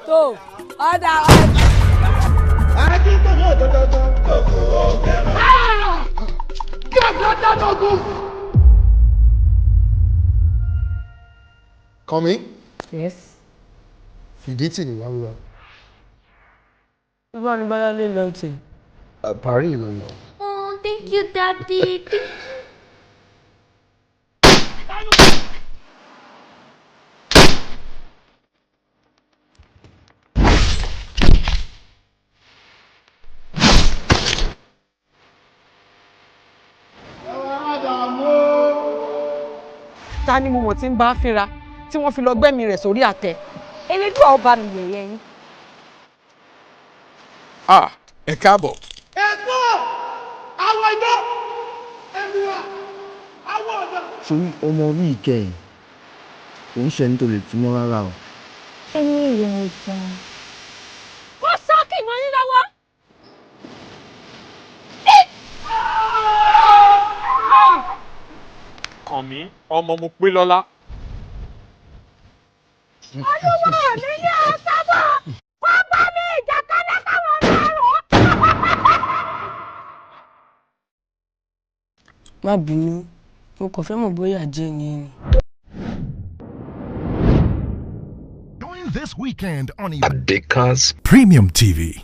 tó ọ̀dà Come in. Yes. Ìdí tì ní wàá. Bá ní bá lè lọ tì. Paris ló lọ. Oh, thank you, Daddy. Ta ni mo mọ̀ tí ń bá fínra tí wọ́n fi lọ gbẹ́mí rẹ̀ sórí àtẹ. Elédùà ọba mi yẹ̀yẹ́ yín. Ẹ káàbọ̀. Ẹ̀gbọ́n! Àwọn ìjọ! Ẹ̀mùwà! Àwọn ọ̀dọ́! Sórí ọmọ orí ìkẹyìn, kò ń ṣe ní tó lè túmọ̀ rárá o. Ẹni ìyẹn ìjà. Wọ́n sáàkì mọ́ yín lọ́wọ́. Kàn mí, ọmọ mo pé lọ́lá. Olúwa mi ní ọ̀sábọ̀. Wọ́n bá mi ìjà kálẹ̀ káwọn ọ̀rọ̀. Má bínú, mo kàn fẹ́ mọ̀ bóyá jẹ́ ni. Join this weekend on Adeka's Premium TV.